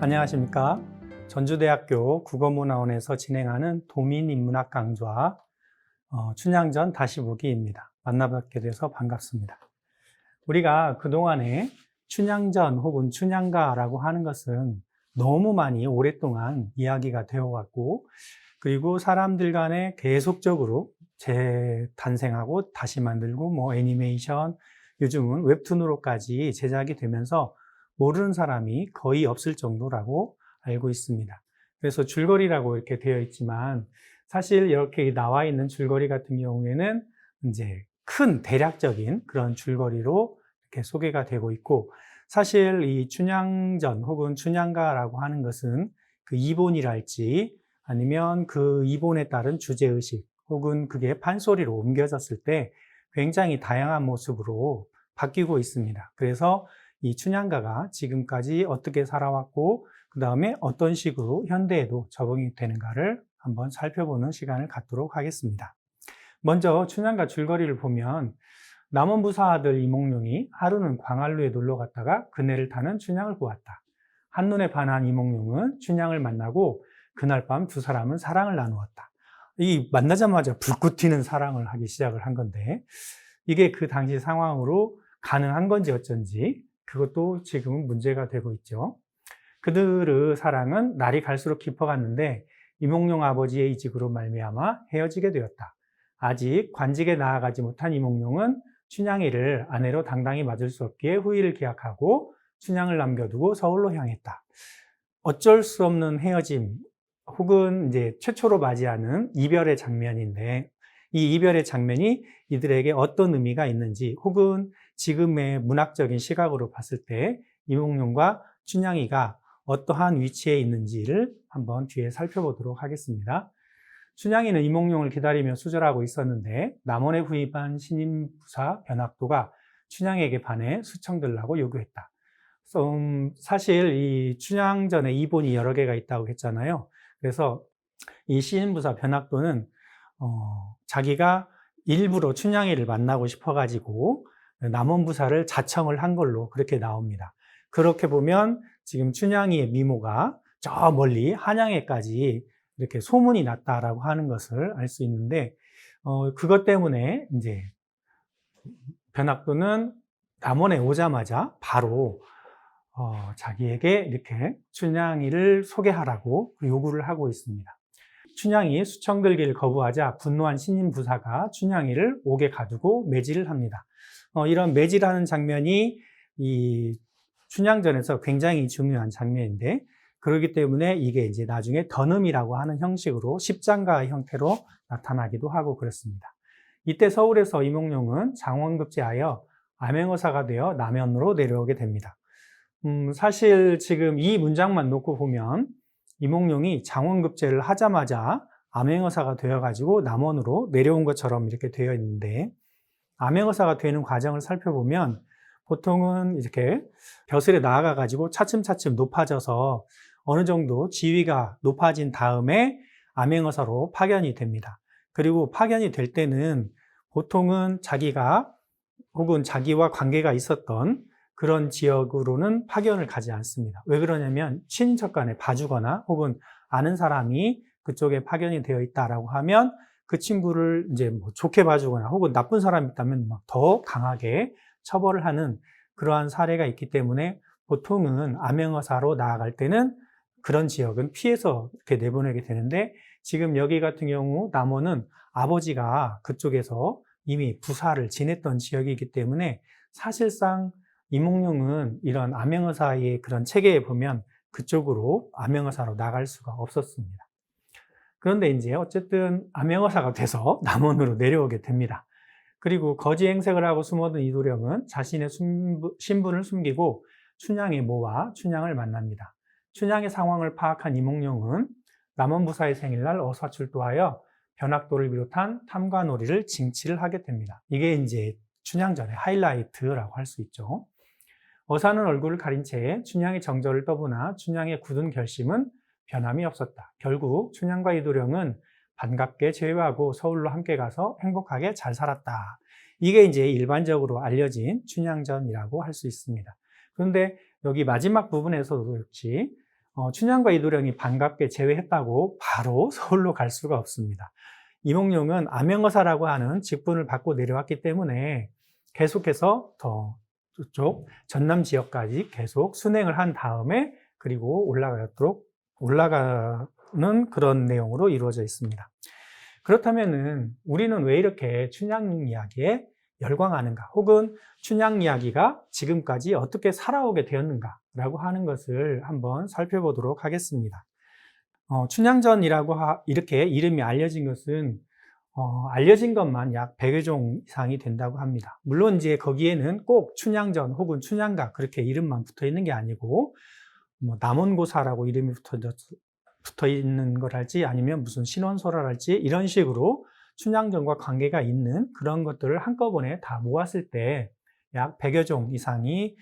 안녕하십니까. 전주대학교 국어문화원에서 진행하는 도민인문학 강좌 춘향전 다시 보기입니다. 만나뵙게 돼서 반갑습니다. 우리가 그동안에 춘향전 혹은 춘향가라고 하는 것은 너무 많이 오랫동안 이야기가 되어왔고, 그리고 사람들 간에 계속적으로 재탄생하고 다시 만들고 애니메이션, 요즘은 웹툰으로까지 제작이 되면서 모르는 사람이 거의 없을 정도라고 알고 있습니다. 그래서 줄거리라고 이렇게 되어 있지만, 사실 이렇게 나와 있는 줄거리 같은 경우에는 이제 큰 대략적인 그런 줄거리로 이렇게 소개가 되고 있고, 사실 이 춘향전 혹은 춘향가라고 하는 것은 그 이본이랄지 아니면 그 이본에 따른 주제의식 혹은 그게 판소리로 옮겨졌을 때 굉장히 다양한 모습으로 바뀌고 있습니다. 그래서 이 춘향가가 지금까지 어떻게 살아왔고, 그 다음에 어떤 식으로 현대에도 적응이 되는가를 한번 살펴보는 시간을 갖도록 하겠습니다. 먼저 춘향가 줄거리를 보면, 남원부사 아들 이몽룡이 하루는 광안루에 놀러 갔다가 그네를 타는 춘향을 보았다. 한눈에 반한 이몽룡은 춘향을 만나고 그날 밤 두 사람은 사랑을 나누었다. 이 만나자마자 불꽃 튀는 사랑을 하기 시작을 한 건데, 이게 그 당시 상황으로 가능한 건지 어쩐지 그것도 지금은 문제가 되고 있죠. 그들의 사랑은 날이 갈수록 깊어갔는데 이몽룡 아버지의 이직으로 말미암아 헤어지게 되었다. 아직 관직에 나아가지 못한 이몽룡은 춘향이를 아내로 당당히 맞을 수 없기에 후일을 기약하고 춘향을 남겨두고 서울로 향했다. 어쩔 수 없는 헤어짐 혹은 이제 최초로 맞이하는 이별의 장면인데, 이 이별의 장면이 이들에게 어떤 의미가 있는지, 혹은 지금의 문학적인 시각으로 봤을 때 이몽룡과 춘향이가 어떠한 위치에 있는지를 한번 뒤에 살펴보도록 하겠습니다. 춘향이는 이몽룡을 기다리며 수절하고 있었는데 남원에 후임한 신임 부사 변학도가 춘향에게 반해 수청들라고 요구했다. 사실 이 춘향전에 이본이 여러 개가 있다고 했잖아요. 그래서 이 신임부사 변학도는 자기가 일부러 춘향이를 만나고 싶어가지고 남원부사를 자청을 한 걸로 그렇게 나옵니다. 그렇게 보면 지금 춘향이의 미모가 저 멀리 한양에까지 이렇게 소문이 났다라고 하는 것을 알 수 있는데, 그것 때문에 이제 변학도는 남원에 오자마자 바로 자기에게 이렇게 춘향이를 소개하라고 요구를 하고 있습니다. 춘향이 수청들기를 거부하자 분노한 신임부사가 춘향이를 옥에 가두고 매질을 합니다. 이런 매질하는 장면이 이 춘향전에서 굉장히 중요한 장면인데, 그렇기 때문에 이게 이제 나중에 던음이라고 하는 형식으로 십장가 형태로 나타나기도 하고 그렇습니다. 이때 서울에서 이몽룡은 장원급제하여 암행어사가 되어 남원으로 내려오게 됩니다. 사실 지금 이 문장만 놓고 보면 이몽룡이 장원급제를 하자마자 암행어사가 되어가지고 남원으로 내려온 것처럼 이렇게 되어 있는데, 암행어사가 되는 과정을 살펴보면 보통은 이렇게 벼슬에 나아가가지고 차츰차츰 높아져서 어느 정도 지위가 높아진 다음에 암행어사로 파견이 됩니다. 그리고 파견이 될 때는 보통은 자기가 혹은 자기와 관계가 있었던 그런 지역으로는 파견을 가지 않습니다. 왜 그러냐면 친인척 간에 봐주거나 혹은 아는 사람이 그쪽에 파견이 되어 있다라고 하면 그 친구를 이제 좋게 봐주거나 혹은 나쁜 사람이 있다면 더 강하게 처벌을 하는 그러한 사례가 있기 때문에 보통은 암행어사로 나아갈 때는 그런 지역은 피해서 이렇게 내보내게 되는데, 지금 여기 같은 경우 남원은 아버지가 그쪽에서 이미 부사를 지냈던 지역이기 때문에 사실상 이몽룡은 이런 암행어사의 그런 체계에 보면 그쪽으로 암행어사로 나갈 수가 없었습니다. 그런데 이제 어쨌든 암행어사가 돼서 남원으로 내려오게 됩니다. 그리고 거지 행색을 하고 숨어든 이도령은 자신의 신분을 숨기고 춘향의 모와 춘향을 만납니다. 춘향의 상황을 파악한 이몽룡은 남원부사의 생일날 어사출두하여 변학도를 비롯한 탐관오리를 징치를 하게 됩니다. 이게 이제 춘향전의 하이라이트라고 할 수 있죠. 어사는 얼굴을 가린 채 춘향의 정절을 떠보나 춘향의 굳은 결심은 변함이 없었다. 결국 춘향과 이도령은 반갑게 재회하고 서울로 함께 가서 행복하게 잘 살았다. 이게 이제 일반적으로 알려진 춘향전이라고 할 수 있습니다. 그런데 여기 마지막 부분에서도 그렇지, 춘향과 이도령이 반갑게 제외했다고 바로 서울로 갈 수가 없습니다. 이몽룡은 암행어사라고 하는 직분을 받고 내려왔기 때문에 계속해서 더 쪽 전남 지역까지 계속 순행을 한 다음에 그리고 올라가는 그런 내용으로 이루어져 있습니다. 그렇다면은 우리는 왜 이렇게 춘향 이야기에 열광하는가, 혹은 춘향 이야기가 지금까지 어떻게 살아오게 되었는가라고 하는 것을 한번 살펴보도록 하겠습니다. 춘향전이라고 이렇게 이름이 알려진 것은 알려진 것만 약 100여 종 이상이 된다고 합니다. 물론 이제 거기에는 꼭 춘향전 혹은 춘향가 그렇게 이름만 붙어 있는 게 아니고 남원고사라고 이름이 붙어 있는 거랄지, 아니면 무슨 신원소라랄지 이런 식으로 춘향전과 관계가 있는 그런 것들을 한꺼번에 다 모았을 때 약 100여 종 이상의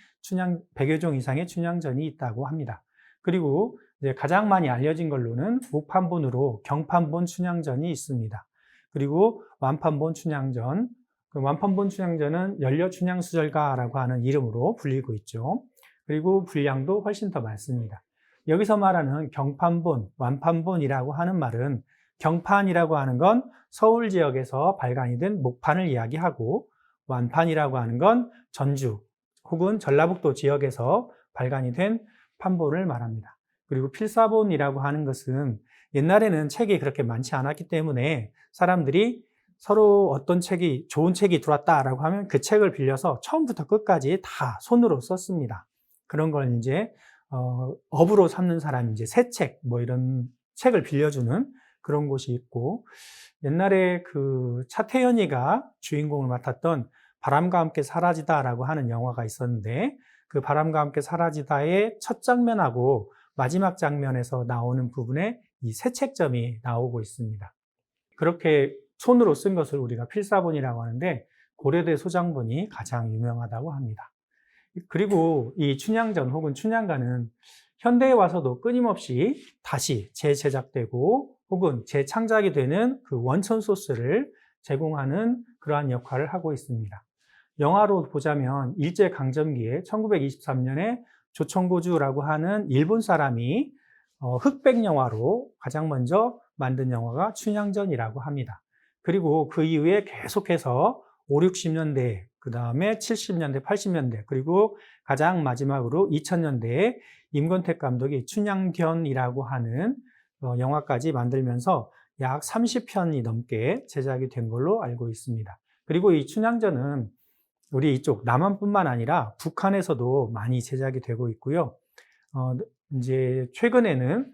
춘향전이 있다고 합니다. 그리고 이제 가장 많이 알려진 걸로는 우판본으로 경판본 춘향전이 있습니다. 그리고 완판본 춘향전, 그 완판본 춘향전은 연려춘향수절가라고 하는 이름으로 불리고 있죠. 그리고 분량도 훨씬 더 많습니다. 여기서 말하는 경판본, 완판본이라고 하는 말은, 경판이라고 하는 건 서울 지역에서 발간이 된 목판을 이야기하고, 완판이라고 하는 건 전주 혹은 전라북도 지역에서 발간이 된 판본을 말합니다. 그리고 필사본이라고 하는 것은 옛날에는 책이 그렇게 많지 않았기 때문에 사람들이 서로 어떤 책이, 좋은 책이 들어왔다라고 하면 그 책을 빌려서 처음부터 끝까지 다 손으로 썼습니다. 그런 걸 이제 업으로 삼는 사람이 이제 새 책, 이런 책을 빌려주는 그런 곳이 있고, 옛날에 그 차태현이가 주인공을 맡았던 바람과 함께 사라지다라고 하는 영화가 있었는데, 그 바람과 함께 사라지다의 첫 장면하고 마지막 장면에서 나오는 부분에 이 새책점이 나오고 있습니다. 그렇게 손으로 쓴 것을 우리가 필사본이라고 하는데, 고려대 소장본이 가장 유명하다고 합니다. 그리고 이 춘향전 혹은 춘향가는 현대에 와서도 끊임없이 다시 재제작되고 혹은 재창작이 되는 그 원천 소스를 제공하는 그러한 역할을 하고 있습니다. 영화로 보자면 일제강점기에 1923년에 조총고주라고 하는 일본 사람이 흑백 영화로 가장 먼저 만든 영화가 춘향전이라고 합니다. 그리고 그 이후에 계속해서 5, 60년대, 그 다음에 70년대, 80년대, 그리고 가장 마지막으로 2000년대에 임권택 감독이 춘향견이라고 하는 영화까지 만들면서 약 30편이 넘게 제작이 된 걸로 알고 있습니다. 그리고 이 춘향전은 우리 이쪽 남한뿐만 아니라 북한에서도 많이 제작이 되고 있고요. 이제 최근에는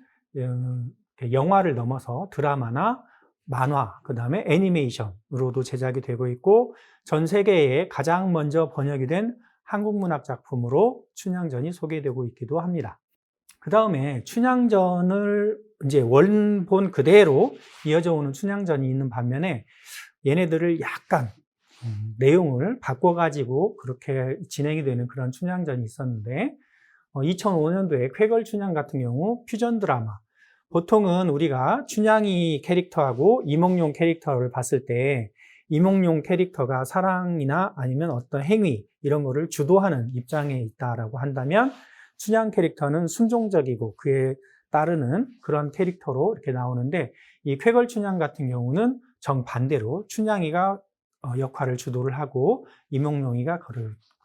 영화를 넘어서 드라마나 만화, 그 다음에 애니메이션으로도 제작이 되고 있고, 전 세계에 가장 먼저 번역이 된 한국 문학 작품으로 춘향전이 소개되고 있기도 합니다. 그 다음에 춘향전을 이제 원본 그대로 이어져 오는 춘향전이 있는 반면에 얘네들을 약간 내용을 바꿔가지고 그렇게 진행이 되는 그런 춘향전이 있었는데, 2005년도에 쾌걸춘향 같은 경우 퓨전 드라마, 보통은 우리가 춘향이 캐릭터하고 이몽룡 캐릭터를 봤을 때 이몽룡 캐릭터가 사랑이나 아니면 어떤 행위 이런 거를 주도하는 입장에 있다라고 한다면, 춘향 캐릭터는 순종적이고 그에 따르는 그런 캐릭터로 이렇게 나오는데, 이 쾌걸춘향 같은 경우는 정반대로 춘향이가 역할을 주도를 하고 이몽룡이가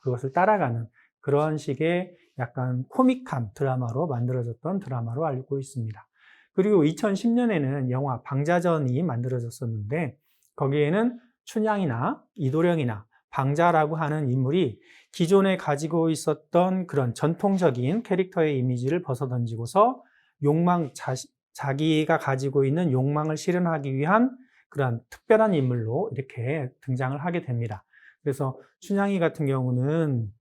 그것을 따라가는 그런 식의 약간 코믹한 드라마로 만들어졌던 드라마로 알고 있습니다. 그리고 2010년에는 영화 방자전이 만들어졌었는데, 거기에는 춘향이나 이도령이나 방자라고 하는 인물이 기존에 가지고 있었던 그런 전통적인 캐릭터의 이미지를 벗어던지고서 자기가 가지고 있는 욕망을 실현하기 위한 그런 특별한 인물로 이렇게 등장을 하게 됩니다. 그래서 춘향이 같은 경우는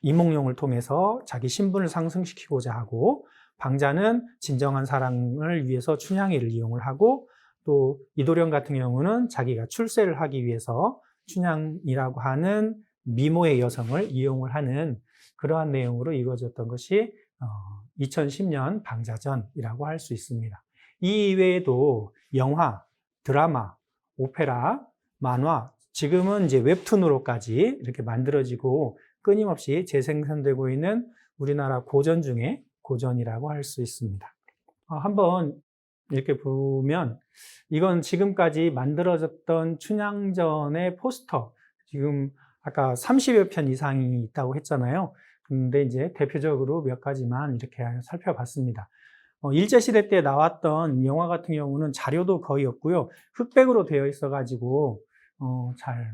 이몽룡을 통해서 자기 신분을 상승시키고자 하고, 방자는 진정한 사랑을 위해서 춘향이를 이용을 하고, 또 이도령 같은 경우는 자기가 출세를 하기 위해서 춘향이라고 하는 미모의 여성을 이용을 하는 그러한 내용으로 이루어졌던 것이 2010년 방자전이라고 할 수 있습니다. 이 이외에도 영화, 드라마, 오페라, 만화, 지금은 이제 웹툰으로까지 이렇게 만들어지고 끊임없이 재생산되고 있는 우리나라 고전 중에 고전이라고 할 수 있습니다. 한번 이렇게 보면 이건 지금까지 만들어졌던 춘향전의 포스터, 지금 아까 30여 편 이상이 있다고 했잖아요. 근데 이제 대표적으로 몇 가지만 이렇게 살펴봤습니다. 일제시대 때 나왔던 영화 같은 경우는 자료도 거의 없고요. 흑백으로 되어 있어가지고 잘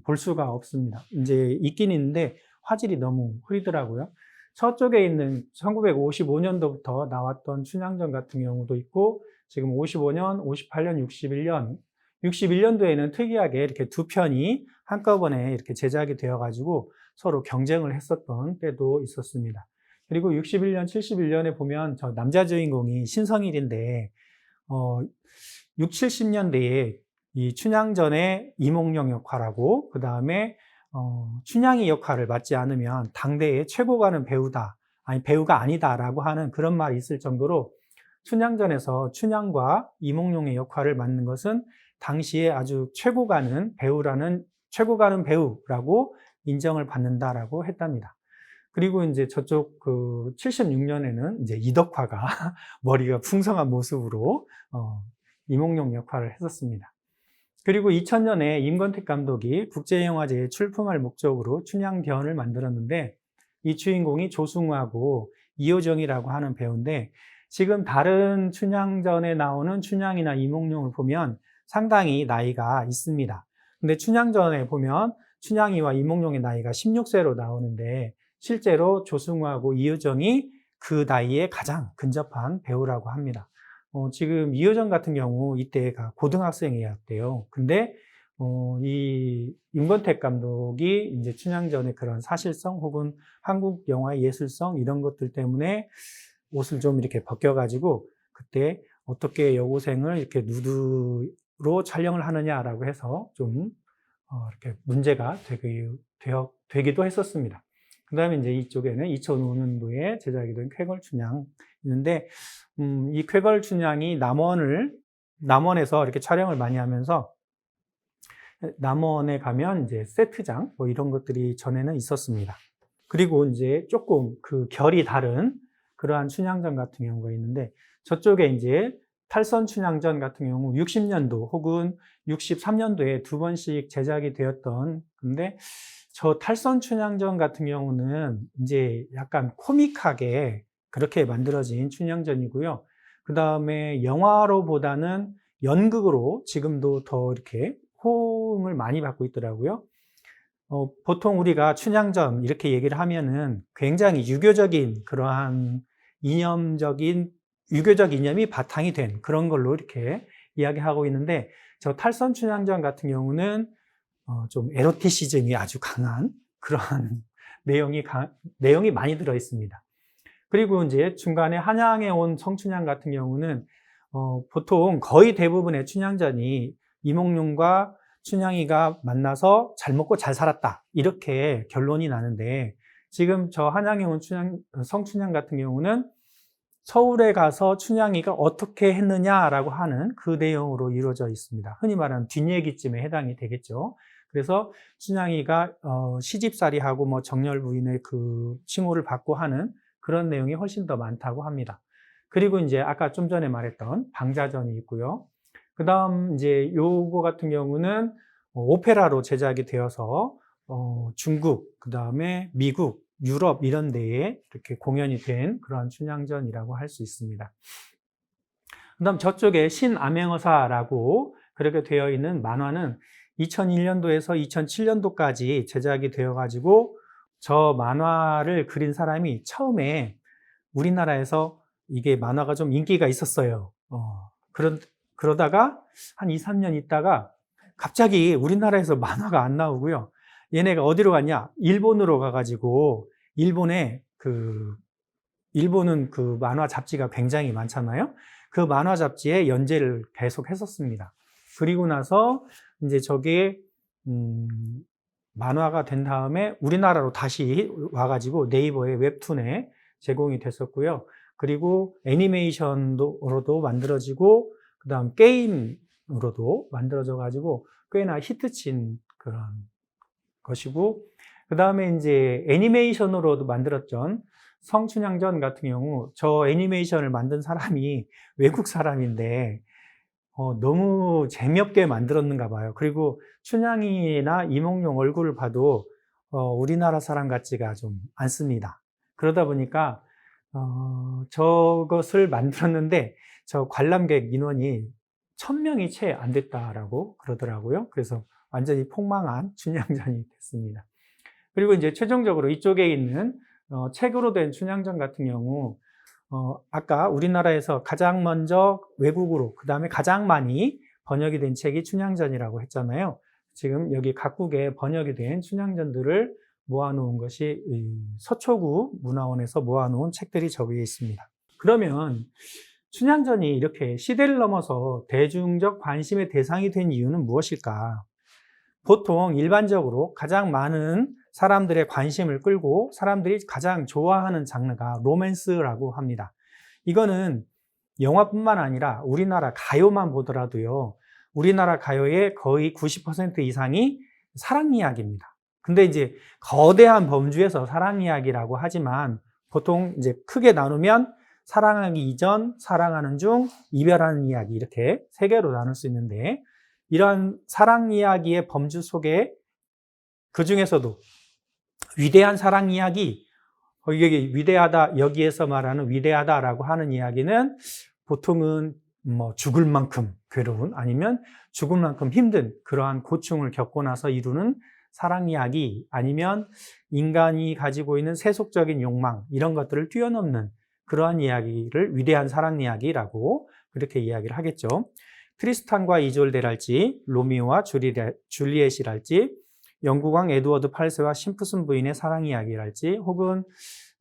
볼 수가 없습니다. 이제 있긴 있는데 화질이 너무 흐리더라고요. 서쪽에 있는 1955년도부터 나왔던 춘향전 같은 경우도 있고, 지금 55년, 58년, 61년, 61년도에는 특이하게 이렇게 두 편이 한꺼번에 이렇게 제작이 되어가지고 서로 경쟁을 했었던 때도 있었습니다. 그리고 61년, 71년에 보면 저 남자 주인공이 신성일인데, 6, 70년대에 이 춘향전의 이몽룡 역할하고, 그 다음에 춘향이 역할을 맡지 않으면 당대의 최고 가는 배우다, 아니 배우가 아니다라고 하는 그런 말이 있을 정도로 춘향전에서 춘향과 이몽룡의 역할을 맡는 것은 당시에 아주 최고 가는 배우라고 인정을 받는다라고 했답니다. 그리고 이제 저쪽 76년에는 이제 이덕화가 머리가 풍성한 모습으로 이몽룡 역할을 했었습니다. 그리고 2000년에 임권택 감독이 국제영화제에 출품할 목적으로 춘향전을 만들었는데, 이 주인공이 조승우하고 이효정이라고 하는 배우인데, 지금 다른 춘향전에 나오는 춘향이나 이몽룡을 보면 상당히 나이가 있습니다. 근데 춘향전에 보면 춘향이와 이몽룡의 나이가 16세로 나오는데, 실제로 조승우하고 이효정이 그 나이에 가장 근접한 배우라고 합니다. 지금 이효정 같은 경우 이때가 고등학생이었대요. 근데 이 임권택 감독이 이제 춘향전의 그런 사실성 혹은 한국 영화의 예술성 이런 것들 때문에 옷을 좀 이렇게 벗겨가지고 그때 어떻게 여고생을 이렇게 누드로 촬영을 하느냐라고 해서 좀 이렇게 문제가 되기도 했었습니다. 그 다음에 이제 이쪽에는 2005년도에 제작이 된 쾌걸춘향 있는데, 이 쾌걸춘향이 남원에서 이렇게 촬영을 많이 하면서, 남원에 가면 이제 세트장 뭐 이런 것들이 전에는 있었습니다. 그리고 이제 조금 그 결이 다른 그러한 춘향전 같은 경우가 있는데, 저쪽에 이제 탈선 춘향전 같은 경우 60년도 혹은 63년도에 두 번씩 제작이 되었던, 근데 저 탈선 춘향전 같은 경우는 이제 약간 코믹하게 그렇게 만들어진 춘향전이고요. 그 다음에 영화로보다는 연극으로 지금도 더 이렇게 호응을 많이 받고 있더라고요. 보통 우리가 춘향전 이렇게 얘기를 하면은 굉장히 그러한 유교적 이념이 바탕이 된 그런 걸로 이렇게 이야기하고 있는데, 저 탈선 춘향전 같은 경우는 좀 에로티시즘이 아주 강한 그러한 내용이 많이 들어 있습니다. 그리고 이제 중간에 한양에 온 성춘향 같은 경우는 보통 거의 대부분의 춘향전이 이몽룡과 춘향이가 만나서 잘 먹고 잘 살았다 이렇게 결론이 나는데, 지금 저 한양에 온 성춘향 같은 경우는 서울에 가서 춘향이가 어떻게 했느냐라고 하는 그 내용으로 이루어져 있습니다. 흔히 말하는 뒷얘기쯤에 해당이 되겠죠. 그래서 춘향이가 시집살이하고 뭐 정열 부인의 그 칭호를 받고 하는 그런 내용이 훨씬 더 많다고 합니다. 그리고 이제 아까 좀 전에 말했던 방자전이 있고요. 그 다음 이제 요거 같은 경우는 오페라로 제작이 되어서 중국, 그 다음에 미국, 유럽 이런 데에 이렇게 공연이 된 그런 춘향전이라고 할 수 있습니다. 그 다음 저쪽에 신암행어사라고 그렇게 되어 있는 만화는 2001년도에서 2007년도까지 제작이 되어가지고, 저 만화를 그린 사람이 처음에 우리나라에서 이게 만화가 좀 인기가 있었어요. 그러다가 한 2, 3년 있다가 갑자기 우리나라에서 만화가 안 나오고요. 얘네가 어디로 갔냐? 일본으로 가가지고, 일본은 그 만화 잡지가 굉장히 많잖아요. 그 만화 잡지에 연재를 계속 했었습니다. 그리고 나서 이제 저게 만화가 된 다음에 우리나라로 다시 와가지고 네이버의 웹툰에 제공이 됐었고요. 그리고 애니메이션으로도 만들어지고, 그 다음 게임으로도 만들어져 가지고 꽤나 히트친 그런 것이고, 그 다음에 이제 애니메이션으로도 만들었던 성춘향전 같은 경우 저 애니메이션을 만든 사람이 외국 사람인데 너무 재미없게 만들었는가 봐요. 그리고 춘향이나 이몽룡 얼굴을 봐도 우리나라 사람 같지가 좀 않습니다. 그러다 보니까 저것을 만들었는데 저 관람객 인원이 1000명이 채 안 됐다라고 그러더라고요. 그래서 완전히 폭망한 춘향전이 됐습니다. 그리고 이제 최종적으로 이쪽에 있는 책으로 된 춘향전 같은 경우 아까 우리나라에서 가장 먼저 외국으로 그 다음에 가장 많이 번역이 된 책이 춘향전이라고 했잖아요. 지금 여기 각국에 번역이 된 춘향전들을 모아놓은 것이 서초구 문화원에서 모아놓은 책들이 저기에 있습니다. 그러면 춘향전이 이렇게 시대를 넘어서 대중적 관심의 대상이 된 이유는 무엇일까? 보통 일반적으로 가장 많은 사람들의 관심을 끌고 사람들이 가장 좋아하는 장르가 로맨스라고 합니다. 이거는 영화뿐만 아니라 우리나라 가요만 보더라도요, 우리나라 가요의 거의 90% 이상이 사랑 이야기입니다. 근데 이제 거대한 범주에서 사랑 이야기라고 하지만 보통 이제 크게 나누면 사랑하기 이전, 사랑하는 중, 이별하는 이야기 이렇게 세 개로 나눌 수 있는데 이러한 사랑 이야기의 범주 속에 그 중에서도 위대한 사랑 이야기, 이게 위대하다, 여기에서 말하는 위대하다라고 하는 이야기는 보통은 죽을 만큼 괴로운 아니면 죽을 만큼 힘든 그러한 고충을 겪고 나서 이루는 사랑 이야기 아니면 인간이 가지고 있는 세속적인 욕망 이런 것들을 뛰어넘는 그러한 이야기를 위대한 사랑 이야기라고 그렇게 이야기를 하겠죠. 트리스탄과 이졸데랄지, 로미오와 줄리엣이랄지, 영국왕 에드워드 8세와 심프슨 부인의 사랑 이야기랄지, 혹은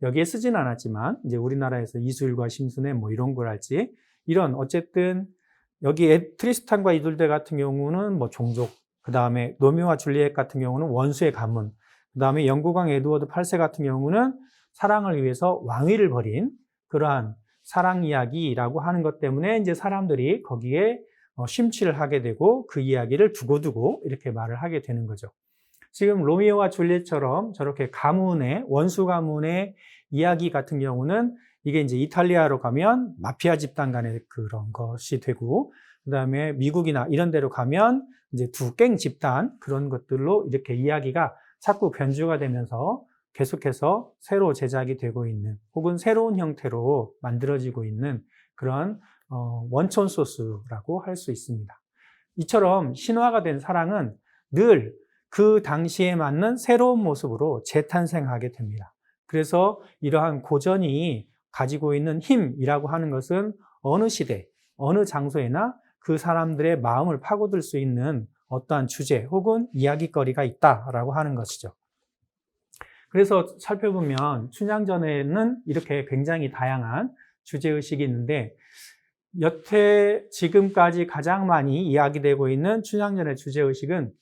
여기에 쓰진 않았지만 이제 우리나라에서 이수일과 심순의 이런 거랄지, 이런 어쨌든 여기 트리스탄과 이졸데 같은 경우는 종족, 그 다음에 로미오와 줄리엣 같은 경우는 원수의 가문, 그 다음에 영국왕 에드워드 8세 같은 경우는 사랑을 위해서 왕위를 벌인 그러한 사랑 이야기라고 하는 것 때문에 이제 사람들이 거기에 심취를 하게 되고 그 이야기를 두고두고 이렇게 말을 하게 되는 거죠. 지금 로미오와 줄리엣처럼 저렇게 가문의, 원수 가문의 이야기 같은 경우는 이게 이제 이탈리아로 가면 마피아 집단 간의 그런 것이 되고, 그 다음에 미국이나 이런 데로 가면 이제 두 갱 집단 그런 것들로 이렇게 이야기가 자꾸 변주가 되면서 계속해서 새로 제작이 되고 있는 혹은 새로운 형태로 만들어지고 있는 그런 원천 소스라고 할 수 있습니다. 이처럼 신화가 된 사랑은 늘 그 당시에 맞는 새로운 모습으로 재탄생하게 됩니다. 그래서 이러한 고전이 가지고 있는 힘이라고 하는 것은 어느 시대, 어느 장소에나 그 사람들의 마음을 파고들 수 있는 어떠한 주제 혹은 이야기거리가 있다라고 하는 것이죠. 그래서 살펴보면 춘향전에는 이렇게 굉장히 다양한 주제의식이 있는데 여태 지금까지 가장 많이 이야기되고 있는 춘향전의 주제의식은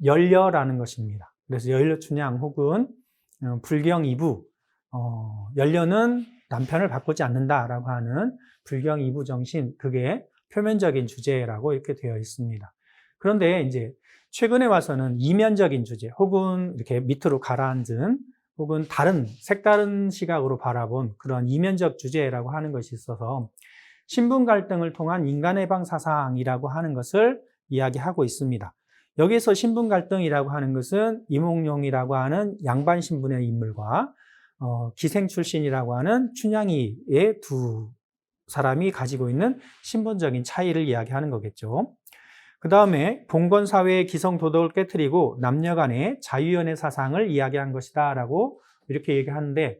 연려라는 것입니다. 그래서 연려춘향 혹은 불경 이부, 연려는 남편을 바꾸지 않는다라고 하는 불경 이부 정신, 그게 표면적인 주제라고 이렇게 되어 있습니다. 그런데 이제 최근에 와서는 이면적인 주제 혹은 이렇게 밑으로 가라앉은 혹은 색다른 시각으로 바라본 그런 이면적 주제라고 하는 것이 있어서 신분 갈등을 통한 인간해방 사상이라고 하는 것을 이야기하고 있습니다. 여기서 신분 갈등이라고 하는 것은 이몽룡이라고 하는 양반 신분의 인물과 기생 출신이라고 하는 춘향이의 두 사람이 가지고 있는 신분적인 차이를 이야기하는 거겠죠. 그 다음에 봉건사회의 기성도덕을 깨트리고 남녀 간의 자유연애 사상을 이야기한 것이다 라고 이렇게 얘기하는데,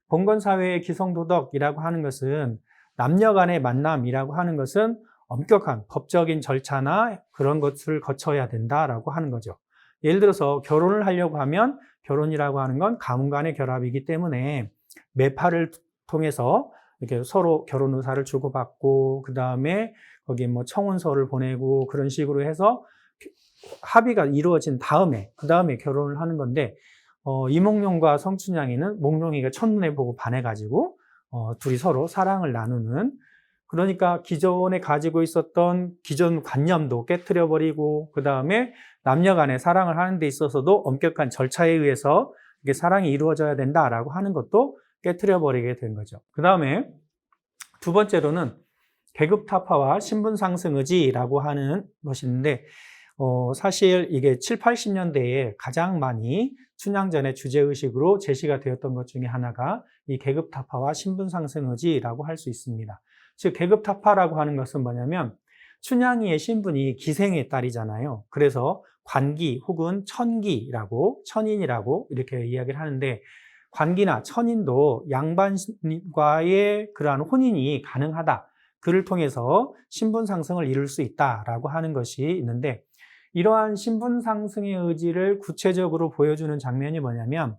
봉건사회의 기성도덕이라고 하는 것은 남녀 간의 만남이라고 하는 것은 엄격한 법적인 절차나 그런 것을 거쳐야 된다라고 하는 거죠. 예를 들어서 결혼을 하려고 하면 결혼이라고 하는 건 가문 간의 결합이기 때문에 매파를 통해서 이렇게 서로 결혼 의사를 주고받고 그 다음에 거기 청혼서를 보내고 그런 식으로 해서 합의가 이루어진 다음에 그 다음에 결혼을 하는 건데 이몽룡과 성춘향이는 몽룡이가 첫눈에 보고 반해가지고 둘이 서로 사랑을 나누는, 그러니까 기존에 가지고 있었던 기존 관념도 깨트려버리고 그 다음에 남녀 간의 사랑을 하는 데 있어서도 엄격한 절차에 의해서 이게 사랑이 이루어져야 된다라고 하는 것도 깨트려 버리게 된 거죠. 그 다음에 두 번째로는 계급 타파와 신분 상승 의지라고 하는 것이 있는데, 사실 이게 7, 80년대에 가장 많이 춘향전의 주제의식으로 제시가 되었던 것 중에 하나가 이 계급 타파와 신분 상승 의지라고 할 수 있습니다. 즉, 계급 타파라고 하는 것은 뭐냐면, 춘향이의 신분이 기생의 딸이잖아요. 그래서 관기 혹은 천인이라고 이렇게 이야기를 하는데, 관기나 천인도 양반과의 그러한 혼인이 가능하다. 그를 통해서 신분 상승을 이룰 수 있다라고 하는 것이 있는데, 이러한 신분 상승의 의지를 구체적으로 보여주는 장면이 뭐냐면,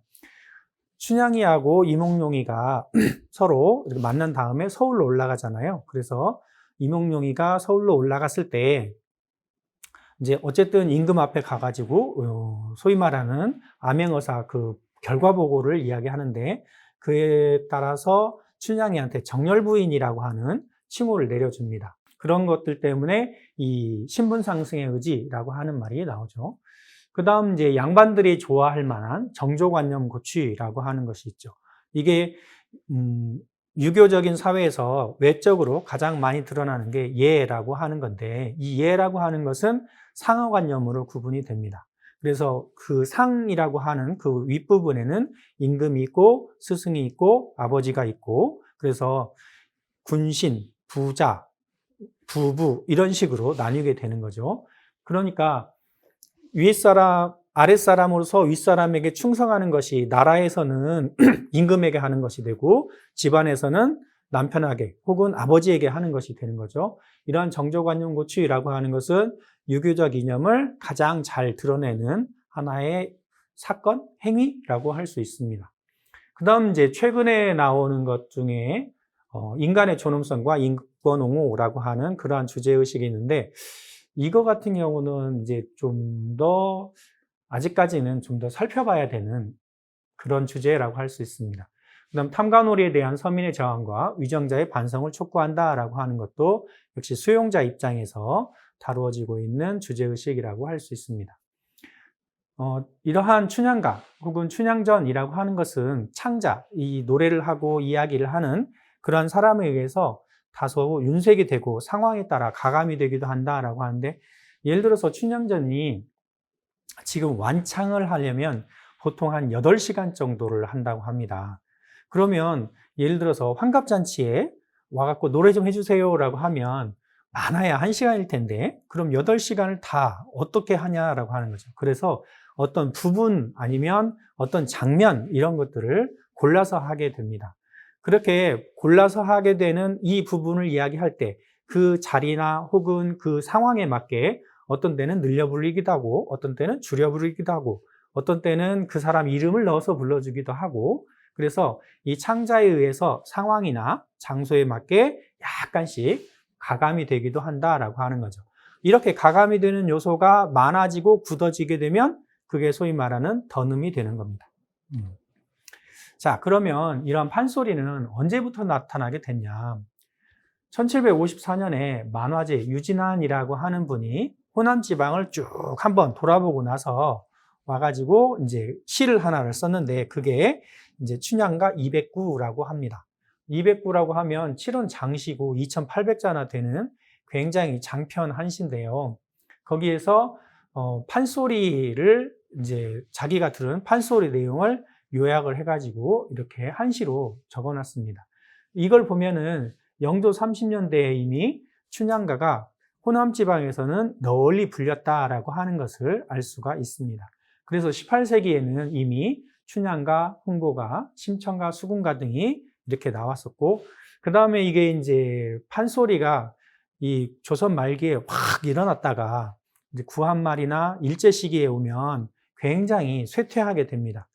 춘향이하고 이몽룡이가 서로 이렇게 만난 다음에 서울로 올라가잖아요. 그래서 이몽룡이가 서울로 올라갔을 때 이제 어쨌든 임금 앞에 가가지고 소위 말하는 암행어사 그 결과 보고를 이야기하는데, 그에 따라서 춘향이한테 정열부인이라고 하는 칭호를 내려줍니다. 그런 것들 때문에 이 신분 상승의 의지라고 하는 말이 나오죠. 그 다음 이제 양반들이 좋아할 만한 정조관념 고취라고 하는 것이 있죠. 이게 유교적인 사회에서 외적으로 가장 많이 드러나는 게 예라고 하는 건데, 이 예라고 하는 것은 상하관념으로 구분이 됩니다. 그래서 그 상이라고 하는 그 윗부분에는 임금이 있고 스승이 있고 아버지가 있고, 그래서 군신, 부자, 부부 이런 식으로 나뉘게 되는 거죠. 그러니까 윗사람, 아랫사람으로서 윗사람에게 충성하는 것이 나라에서는 임금에게 하는 것이 되고, 집안에서는 남편에게 혹은 아버지에게 하는 것이 되는 거죠. 이러한 정조관념 고취라고 하는 것은 유교적 이념을 가장 잘 드러내는 하나의 사건, 행위라고 할 수 있습니다. 그 다음 이제 최근에 나오는 것 중에 인간의 존엄성과 인권 옹호라고 하는 그러한 주제의식이 있는데, 이거 같은 경우는 이제 좀 더, 아직까지는 좀 더 살펴봐야 되는 그런 주제라고 할 수 있습니다. 그 다음 탐관오리에 대한 서민의 저항과 위정자의 반성을 촉구한다라고 하는 것도 역시 수용자 입장에서 다루어지고 있는 주제의식이라고 할 수 있습니다. 이러한 춘향가 혹은 춘향전이라고 하는 것은 창자, 이 노래를 하고 이야기를 하는 그런 사람에 의해서 다소 윤색이 되고 상황에 따라 가감이 되기도 한다라고 하는데, 예를 들어서 춘향전이 지금 완창을 하려면 보통 한 8시간 정도를 한다고 합니다. 그러면 예를 들어서 환갑잔치에 와갖고 노래 좀 해주세요라고 하면 많아야 1시간일 텐데, 그럼 8시간을 다 어떻게 하냐라고 하는 거죠. 그래서 어떤 부분 아니면 어떤 장면 이런 것들을 골라서 하게 됩니다. 그렇게 골라서 하게 되는 이 부분을 이야기할 때 그 자리나 혹은 그 상황에 맞게 어떤 때는 늘려 부르기도 하고, 어떤 때는 줄여 부르기도 하고, 어떤 때는 그 사람 이름을 넣어서 불러주기도 하고, 그래서 이 창자에 의해서 상황이나 장소에 맞게 약간씩 가감이 되기도 한다라고 하는 거죠. 이렇게 가감이 되는 요소가 많아지고 굳어지게 되면 그게 소위 말하는 던음이 되는 겁니다. 자, 그러면 이런 판소리는 언제부터 나타나게 됐냐? 1754년에 만화제 유진환이라고 하는 분이 호남 지방을 쭉 한번 돌아보고 나서 와가지고 이제 시를 하나를 썼는데, 그게 이제 춘향가 209라고 합니다. 209라고 하면 7원 장시고 2800자나 되는 굉장히 장편 한시인데요. 거기에서 판소리를 이제 자기가 들은 판소리 내용을 요약을 해가지고 이렇게 한시로 적어놨습니다. 이걸 보면은 영조 30년대에 이미 춘향가가 호남 지방에서는 널리 불렸다라고 하는 것을 알 수가 있습니다. 그래서 18세기에는 이미 춘향가, 흥보가, 심청가, 수궁가 등이 이렇게 나왔었고, 그 다음에 이게 이제 판소리가 이 조선 말기에 확 일어났다가 이제 구한말이나 일제 시기에 오면 굉장히 쇠퇴하게 됩니다.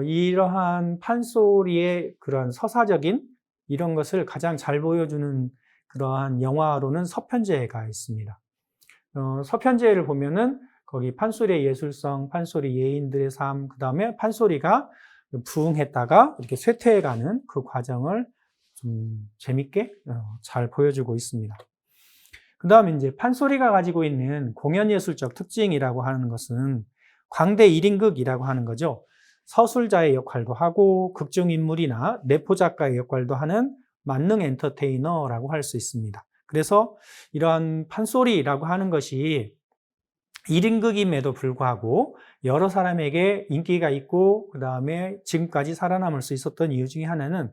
이러한 판소리의 그런 서사적인 이런 것을 가장 잘 보여주는 그러한 영화로는 서편제가 있습니다. 서편제를 보면은 거기 판소리의 예술성, 판소리 예인들의 삶, 그 다음에 판소리가 부흥했다가 이렇게 쇠퇴해가는 그 과정을 좀 재밌게 잘 보여주고 있습니다. 그 다음에 이제 판소리가 가지고 있는 공연예술적 특징이라고 하는 것은 광대 1인극이라고 하는 거죠. 서술자의 역할도 하고 극중인물이나 내포작가의 역할도 하는 만능 엔터테이너라고 할 수 있습니다. 그래서 이러한 판소리라고 하는 것이 1인극임에도 불구하고 여러 사람에게 인기가 있고 그 다음에 지금까지 살아남을 수 있었던 이유 중에 하나는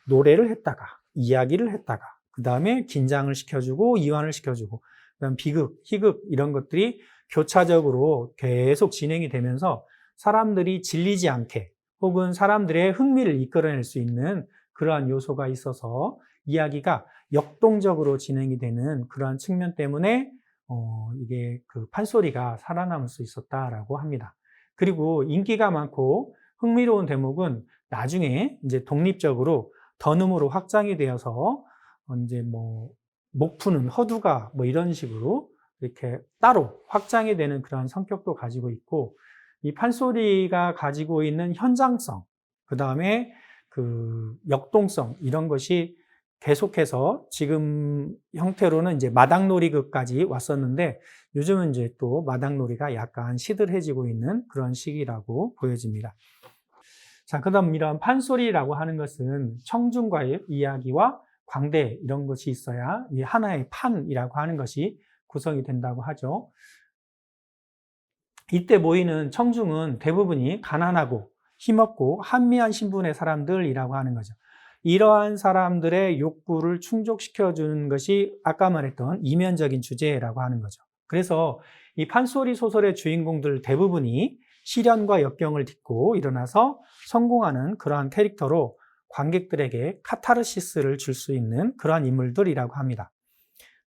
노래를 했다가 이야기를 했다가 그 다음에 긴장을 시켜주고 이완을 시켜주고 그다음 비극, 희극 이런 것들이 교차적으로 계속 진행이 되면서 사람들이 질리지 않게 혹은 사람들의 흥미를 이끌어낼 수 있는 그러한 요소가 있어서 이야기가 역동적으로 진행이 되는 그러한 측면 때문에 이게 그 판소리가 살아남을 수 있었다라고 합니다. 그리고 인기가 많고 흥미로운 대목은 나중에 이제 독립적으로 던음으로 확장이 되어서 이제 뭐 목푸는 허두가 뭐 이런 식으로 이렇게 따로 확장이 되는 그런 성격도 가지고 있고 이 판소리가 가지고 있는 현장성, 그 다음에 그 역동성 이런 것이 계속해서 지금 형태로는 이제 마당놀이극까지 왔었는데 요즘은 이제 또 마당놀이가 약간 시들해지고 있는 그런 시기라고 보여집니다. 자, 그 다음 이런 판소리라고 하는 것은 청중과의 이야기와 광대 이런 것이 있어야 이 하나의 판이라고 하는 것이 구성이 된다고 하죠. 이때 모이는 청중은 대부분이 가난하고 힘없고 한미한 신분의 사람들이라고 하는 거죠. 이러한 사람들의 욕구를 충족시켜주는 것이 아까 말했던 이면적인 주제라고 하는 거죠. 그래서 이 판소리 소설의 주인공들 대부분이 시련과 역경을 딛고 일어나서 성공하는 그러한 캐릭터로 관객들에게 카타르시스를 줄 수 있는 그러한 인물들이라고 합니다.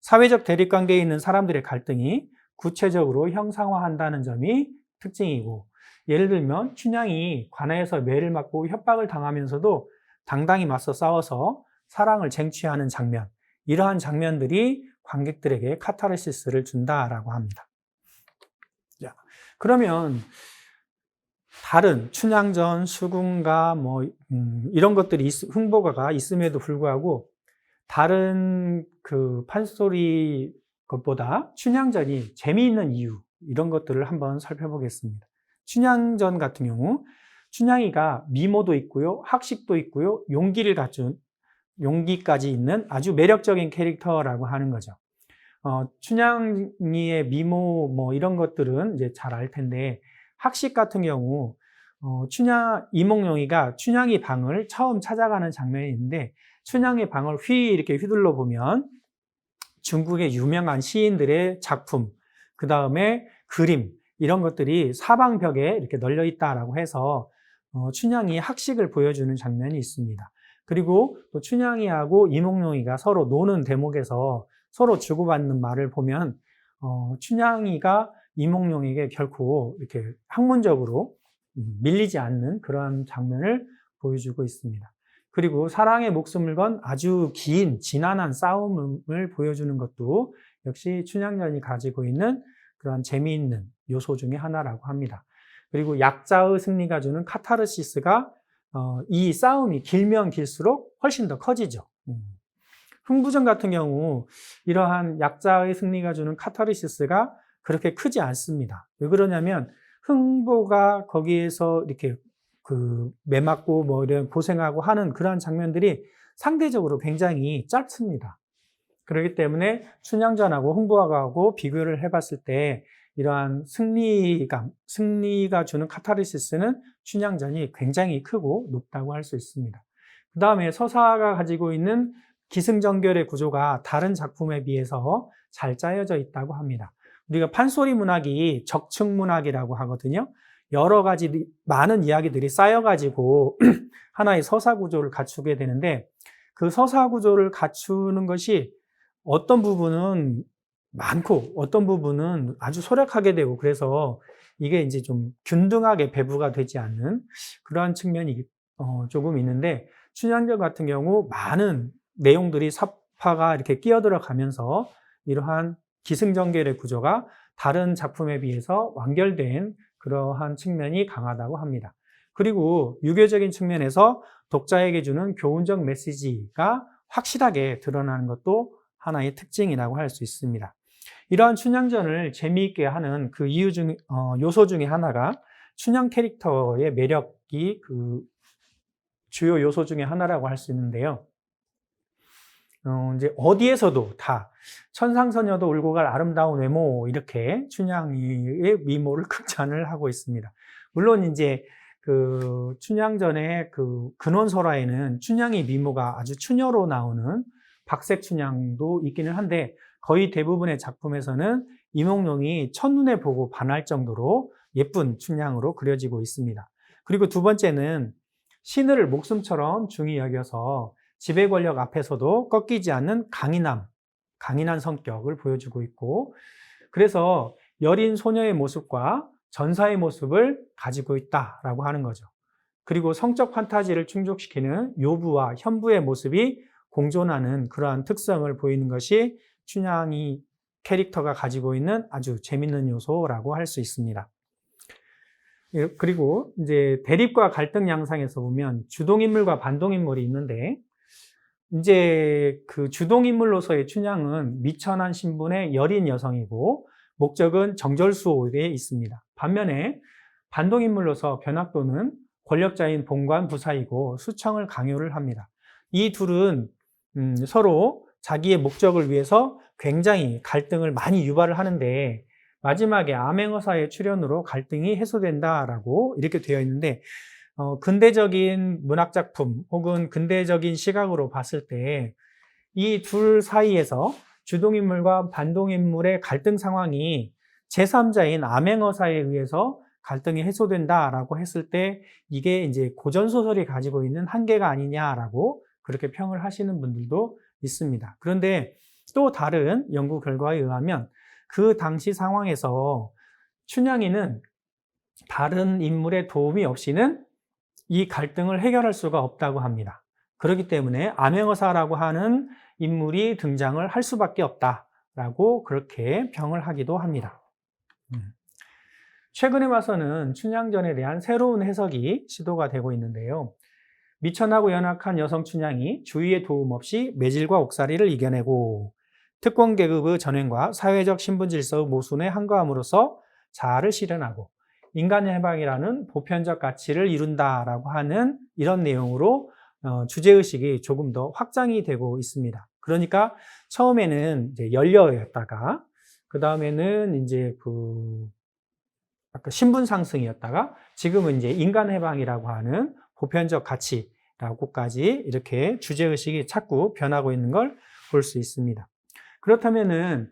사회적 대립관계에 있는 사람들의 갈등이 구체적으로 형상화한다는 점이 특징이고, 예를 들면 춘향이 관아에서 매를 맞고 협박을 당하면서도 당당히 맞서 싸워서 사랑을 쟁취하는 장면, 이러한 장면들이 관객들에게 카타르시스를 준다라고 합니다. 자, 그러면 다른 춘향전, 수궁가 뭐 이런 것들이 흥보가가 있음에도 불구하고 다른 그 판소리 것보다 춘향전이 재미있는 이유 이런 것들을 한번 살펴보겠습니다. 춘향전 같은 경우 춘향이가 미모도 있고요, 학식도 있고요, 용기를 갖춘 용기까지 있는 아주 매력적인 캐릭터라고 하는 거죠. 춘향이의 미모 뭐 이런 것들은 이제 잘 알 텐데 학식 같은 경우 이몽룡이가 춘향이 방을 처음 찾아가는 장면이 있는데 춘향의 방을 이렇게 휘둘러 보면 중국의 유명한 시인들의 작품, 그 다음에 그림 이런 것들이 사방벽에 이렇게 널려 있다라고 해서 춘향이 학식을 보여주는 장면이 있습니다. 그리고 또 춘향이하고 이몽룡이가 서로 노는 대목에서 서로 주고받는 말을 보면 춘향이가 이몽룡에게 결코 이렇게 학문적으로 밀리지 않는 그러한 장면을 보여주고 있습니다. 그리고 사랑에 목숨을 건 아주 긴 지난한 싸움을 보여주는 것도 역시 춘향전이 가지고 있는 그런 재미있는 요소 중에 하나라고 합니다. 그리고 약자의 승리가 주는 카타르시스가 이 싸움이 길면 길수록 훨씬 더 커지죠. 흥부전 같은 경우 이러한 약자의 승리가 주는 카타르시스가 그렇게 크지 않습니다. 왜 그러냐면 흥보가 거기에서 이렇게 매 맞고 뭐 이런 고생하고 하는 그러한 장면들이 상대적으로 굉장히 짧습니다. 그렇기 때문에 춘향전하고 흥부하고 비교를 해봤을 때 이러한 승리가 주는 카타르시스는 춘향전이 굉장히 크고 높다고 할 수 있습니다. 그 다음에 서사가 가지고 있는 기승전결의 구조가 다른 작품에 비해서 잘 짜여져 있다고 합니다. 우리가 판소리 문학이 적층 문학이라고 하거든요. 여러 가지 많은 이야기들이 쌓여가지고 하나의 서사 구조를 갖추게 되는데 그 서사 구조를 갖추는 것이 어떤 부분은 많고 어떤 부분은 아주 소략하게 되고 그래서 이게 이제 좀 균등하게 배부가 되지 않는 그러한 측면이 조금 있는데 춘향전 같은 경우 많은 내용들이 삽화가 이렇게 끼어들어가면서 이러한 기승전결의 구조가 다른 작품에 비해서 완결된 그러한 측면이 강하다고 합니다. 그리고 유교적인 측면에서 독자에게 주는 교훈적 메시지가 확실하게 드러나는 것도 하나의 특징이라고 할 수 있습니다. 이러한 춘향전을 재미있게 하는 그 요소 중에 하나가 춘향 캐릭터의 매력이 그 주요 요소 중에 하나라고 할 수 있는데요. 이제 어디에서도 다 천상소녀도 울고 갈 아름다운 외모, 이렇게 춘향이의 미모를 극찬을 하고 있습니다. 물론 이제 그 춘향전의 그 근원설화에는 춘향이 미모가 아주 추녀로 나오는 박색 춘향도 있기는 한데, 거의 대부분의 작품에서는 이몽룡이 첫눈에 보고 반할 정도로 예쁜 춘향으로 그려지고 있습니다. 그리고 두 번째는 신을 목숨처럼 중히 여겨서 지배 권력 앞에서도 꺾이지 않는 강인한 성격을 보여주고 있고, 그래서 여린 소녀의 모습과 전사의 모습을 가지고 있다라고 하는 거죠. 그리고 성적 판타지를 충족시키는 요부와 현부의 모습이 공존하는 그러한 특성을 보이는 것이 춘향이 캐릭터가 가지고 있는 아주 재밌는 요소라고 할 수 있습니다. 그리고 이제 대립과 갈등 양상에서 보면 주동인물과 반동인물이 있는데, 이제 그 주동인물로서의 춘향은 미천한 신분의 여린 여성이고 목적은 정절수호에 있습니다. 반면에 반동인물로서 변학도는 권력자인 본관 부사이고 수청을 강요를 합니다. 이 둘은 서로 자기의 목적을 위해서 굉장히 갈등을 많이 유발을 하는데, 마지막에 암행어사의 출현으로 갈등이 해소된다라고 이렇게 되어 있는데, 근대적인 문학작품 혹은 근대적인 시각으로 봤을 때 이 둘 사이에서 주동인물과 반동인물의 갈등 상황이 제3자인 암행어사에 의해서 갈등이 해소된다라고 했을 때 이게 이제 고전소설이 가지고 있는 한계가 아니냐라고 그렇게 평을 하시는 분들도 있습니다. 그런데 또 다른 연구 결과에 의하면 그 당시 상황에서 춘향이는 다른 인물의 도움이 없이는 이 갈등을 해결할 수가 없다고 합니다. 그렇기 때문에 암행어사라고 하는 인물이 등장을 할 수밖에 없다라고 그렇게 평을 하기도 합니다. 최근에 와서는 춘향전에 대한 새로운 해석이 시도가 되고 있는데요. 미천하고 연약한 여성 춘향이 주위의 도움 없이 매질과 옥살이를 이겨내고 특권계급의 전횡과 사회적 신분질서의 모순에 항거함으로써 자아를 실현하고 인간의 해방이라는 보편적 가치를 이룬다라고 하는 이런 내용으로 주제의식이 조금 더 확장이 되고 있습니다. 그러니까 처음에는 이제 연려였다가 그 다음에는 이제 아까 신분 상승이었다가 지금은 이제 인간 해방이라고 하는 보편적 가치라고까지 이렇게 주제의식이 자꾸 변하고 있는 걸 볼 수 있습니다. 그렇다면은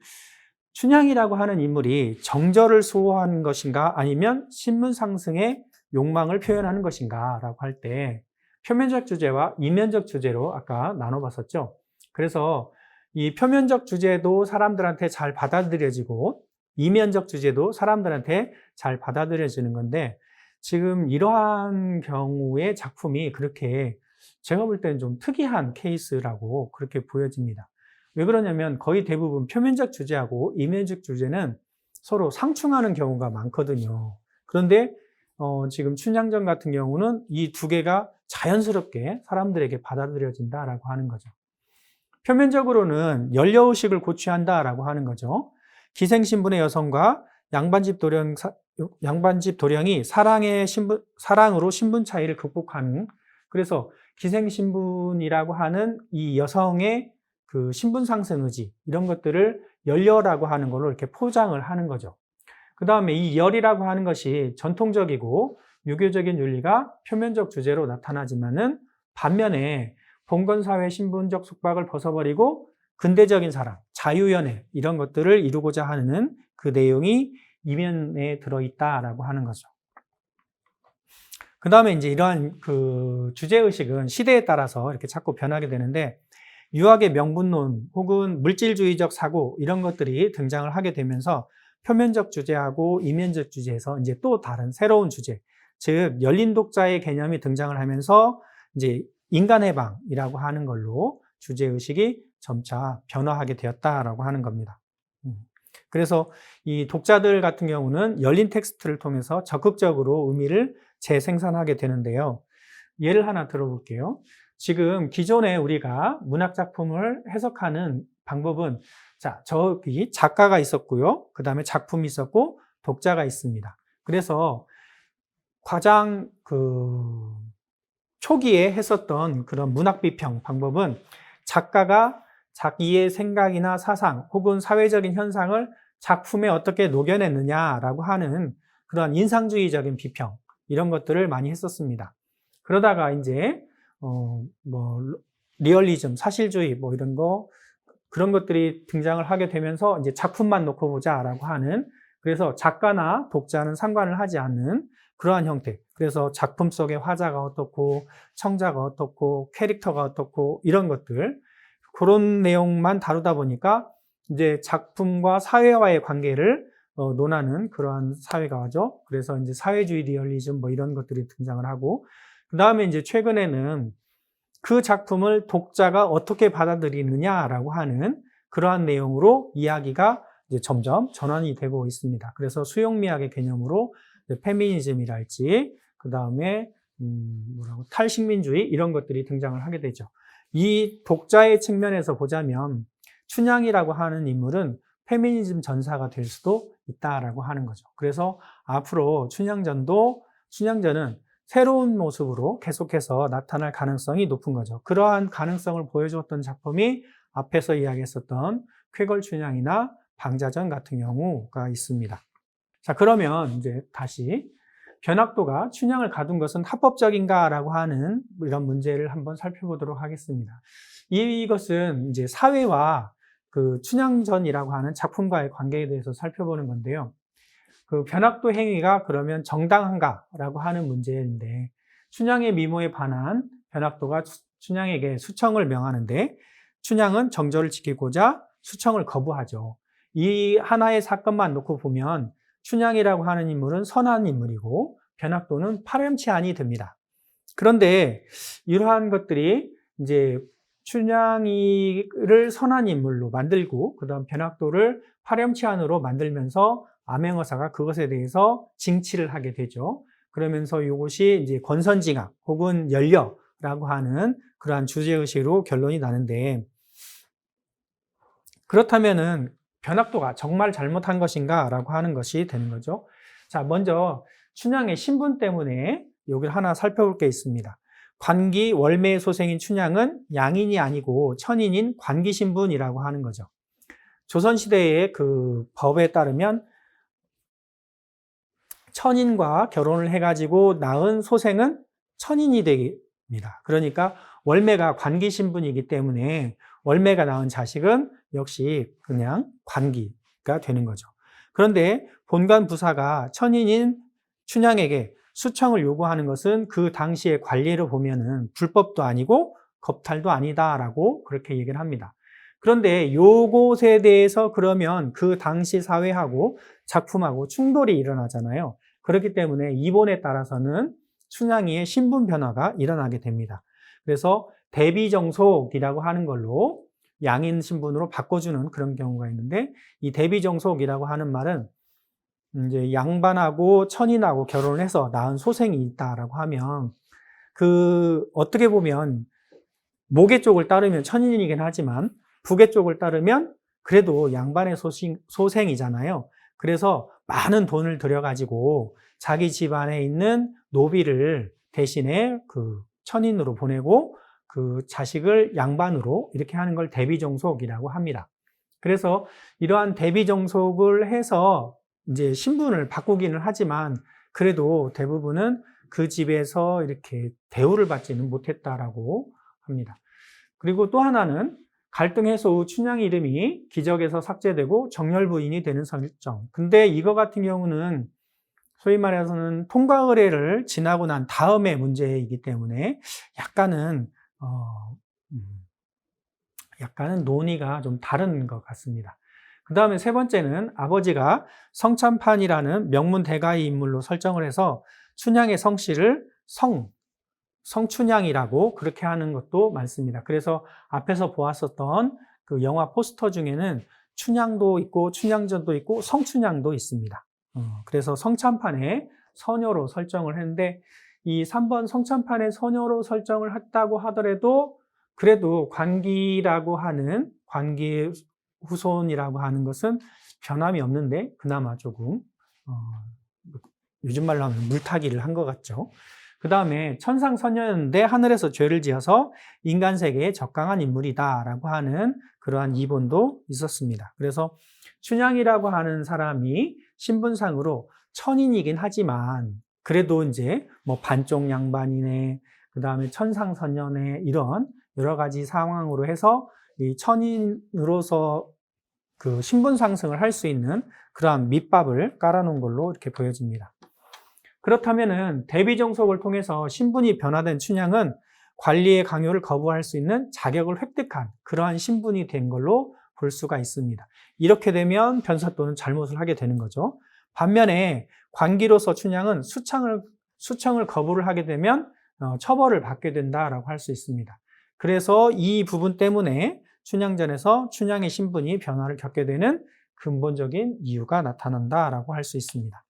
춘향이라고 하는 인물이 정절을 수호하는 것인가 아니면 신분 상승의 욕망을 표현하는 것인가 라고 할 때 표면적 주제와 이면적 주제로 아까 나눠봤었죠. 그래서 이 표면적 주제도 사람들한테 잘 받아들여지고 이면적 주제도 사람들한테 잘 받아들여지는 건데, 지금 이러한 경우의 작품이 그렇게 제가 볼 때는 좀 특이한 케이스라고 그렇게 보여집니다. 왜 그러냐면 거의 대부분 표면적 주제하고 이면적 주제는 서로 상충하는 경우가 많거든요. 그런데 지금 춘향전 같은 경우는 이 두 개가 자연스럽게 사람들에게 받아들여진다라고 하는 거죠. 표면적으로는 연려의식을 고취한다라고 하는 거죠. 기생신분의 여성과 양반집 도령이 사랑으로 신분 차이를 극복하는, 그래서 기생신분이라고 하는 이 여성의 그 신분 상승 의지, 이런 것들을 연려라고 하는 걸로 이렇게 포장을 하는 거죠. 그 다음에 이 열이라고 하는 것이 전통적이고 유교적인 윤리가 표면적 주제로 나타나지만은 반면에 봉건사회 신분적 속박을 벗어버리고 근대적인 사랑, 자유연애 이런 것들을 이루고자 하는 그 내용이 이면에 들어있다라고 하는 거죠. 그 다음에 이제 이러한 그 주제의식은 시대에 따라서 이렇게 자꾸 변하게 되는데, 유학의 명분론 혹은 물질주의적 사고 이런 것들이 등장을 하게 되면서 표면적 주제하고 이면적 주제에서 이제 또 다른 새로운 주제, 즉 열린 독자의 개념이 등장을 하면서 이제 인간 해방이라고 하는 걸로 주제의식이 점차 변화하게 되었다라고 하는 겁니다. 그래서 이 독자들 같은 경우는 열린 텍스트를 통해서 적극적으로 의미를 재생산하게 되는데요. 예를 하나 들어볼게요. 지금 기존에 우리가 문학작품을 해석하는 방법은, 자, 저기 작가가 있었고요. 그 다음에 작품이 있었고 독자가 있습니다. 그래서 가장 초기에 했었던 그런 문학 비평 방법은 작가가 자기의 생각이나 사상 혹은 사회적인 현상을 작품에 어떻게 녹여냈느냐라고 하는 그런 인상주의적인 비평, 이런 것들을 많이 했었습니다. 그러다가 이제 리얼리즘, 사실주의 이런 거, 그런 것들이 등장을 하게 되면서 이제 작품만 놓고 보자라고 하는, 그래서 작가나 독자는 상관을 하지 않는 그러한 형태. 그래서 작품 속의 화자가 어떻고, 청자가 어떻고, 캐릭터가 어떻고, 이런 것들, 그런 내용만 다루다 보니까 이제 작품과 사회와의 관계를 논하는 그러한 사회가죠. 그래서 이제 사회주의 리얼리즘 이런 것들이 등장을 하고, 그 다음에 이제 최근에는 그 작품을 독자가 어떻게 받아들이느냐라고 하는 그러한 내용으로 이야기가 이제 점점 전환이 되고 있습니다. 그래서 수용미학의 개념으로 페미니즘이랄지, 그 다음에 탈식민주의 이런 것들이 등장을 하게 되죠. 이 독자의 측면에서 보자면 춘향이라고 하는 인물은 페미니즘 전사가 될 수도 있다라고 하는 거죠. 그래서 앞으로 춘향전은 새로운 모습으로 계속해서 나타날 가능성이 높은 거죠. 그러한 가능성을 보여주었던 작품이 앞에서 이야기했었던 쾌걸춘향이나 방자전 같은 경우가 있습니다. 자, 그러면 이제 다시 변학도가 춘향을 가둔 것은 합법적인가라고 하는 이런 문제를 한번 살펴보도록 하겠습니다. 이것은 이제 사회와 그 춘향전이라고 하는 작품과의 관계에 대해서 살펴보는 건데요. 그 변학도 행위가 그러면 정당한가라고 하는 문제인데, 춘향의 미모에 반한 변학도가 춘향에게 수청을 명하는데 춘향은 정절을 지키고자 수청을 거부하죠. 이 하나의 사건만 놓고 보면 춘향이라고 하는 인물은 선한 인물이고 변학도는 파렴치한이 됩니다. 그런데 이러한 것들이 이제 춘향이를 선한 인물로 만들고 그다음 변학도를 파렴치한으로 만들면서 암행어사가 그것에 대해서 징치를 하게 되죠. 그러면서 이것이 이제 권선징악 혹은 연려라고 하는 그러한 주제의식으로 결론이 나는데, 그렇다면은 변학도가 정말 잘못한 것인가 라고 하는 것이 되는 거죠. 자, 먼저 춘향의 신분 때문에 여기를 하나 살펴볼 게 있습니다. 관기 월매의 소생인 춘향은 양인이 아니고 천인인 관기 신분이라고 하는 거죠. 조선시대의 그 법에 따르면 천인과 결혼을 해가지고 낳은 소생은 천인이 됩니다. 그러니까 월매가 관기 신분이기 때문에 월매가 낳은 자식은 역시 그냥 관기가 되는 거죠. 그런데 본관 부사가 천인인 춘향에게 수청을 요구하는 것은 그 당시의 관례로 보면은 불법도 아니고 겁탈도 아니다라고 그렇게 얘기를 합니다. 그런데 요것에 대해서 그러면 그 당시 사회하고 작품하고 충돌이 일어나잖아요. 그렇기 때문에 이본에 따라서는 춘향이의 신분 변화가 일어나게 됩니다. 그래서 대비정속이라고 하는 걸로 양인 신분으로 바꿔주는 그런 경우가 있는데, 이 대비정속이라고 하는 말은 이제 양반하고 천인하고 결혼을 해서 낳은 소생이 있다라고 하면 어떻게 보면 모계 쪽을 따르면 천인이긴 하지만 부계 쪽을 따르면 그래도 양반의 소생이잖아요. 그래서 많은 돈을 들여가지고 자기 집안에 있는 노비를 대신에 그 천인으로 보내고 그 자식을 양반으로 이렇게 하는 걸 대비정속이라고 합니다. 그래서 이러한 대비정속을 해서 이제 신분을 바꾸기는 하지만 그래도 대부분은 그 집에서 이렇게 대우를 받지는 못했다라고 합니다. 그리고 또 하나는 갈등 해소 후 춘향 이름이 기적에서 삭제되고 정열부인이 되는 설정. 근데 이거 같은 경우는 소위 말해서는 통과 의례를 지나고 난 다음의 문제이기 때문에 약간은 논의가 좀 다른 것 같습니다. 그 다음에 세 번째는 아버지가 성참판이라는 명문 대가의 인물로 설정을 해서 춘향의 성씨를 성춘향이라고 그렇게 하는 것도 많습니다. 그래서 앞에서 보았었던 그 영화 포스터 중에는 춘향도 있고 춘향전도 있고 성춘향도 있습니다. 그래서 성참판의 서녀로 설정을 했는데, 이 3번 성참판의 서녀로 설정을 했다고 하더라도 그래도 관기라고 하는 관기 후손이라고 하는 것은 변함이 없는데 그나마 조금 요즘 말로 하면 물타기를 한 것 같죠. 그 다음에 천상선녀였는데 하늘에서 죄를 지어서 인간 세계에 적강한 인물이다라고 하는 그러한 이본도 있었습니다. 그래서 춘향이라고 하는 사람이 신분상으로 천인이긴 하지만 그래도 이제 뭐 반쪽 양반이네, 그 다음에 천상선녀네, 이런 여러 가지 상황으로 해서 이 천인으로서 그 신분 상승을 할 수 있는 그러한 밑밥을 깔아놓은 걸로 이렇게 보여집니다. 그렇다면은 대비종속을 통해서 신분이 변화된 춘향은 관리의 강요를 거부할 수 있는 자격을 획득한 그러한 신분이 된 걸로 볼 수가 있습니다. 이렇게 되면 변사 또는 잘못을 하게 되는 거죠. 반면에 관기로서 춘향은 수청을 거부를 하게 되면 처벌을 받게 된다라고 할 수 있습니다. 그래서 이 부분 때문에 춘향전에서 춘향의 신분이 변화를 겪게 되는 근본적인 이유가 나타난다라고 할 수 있습니다.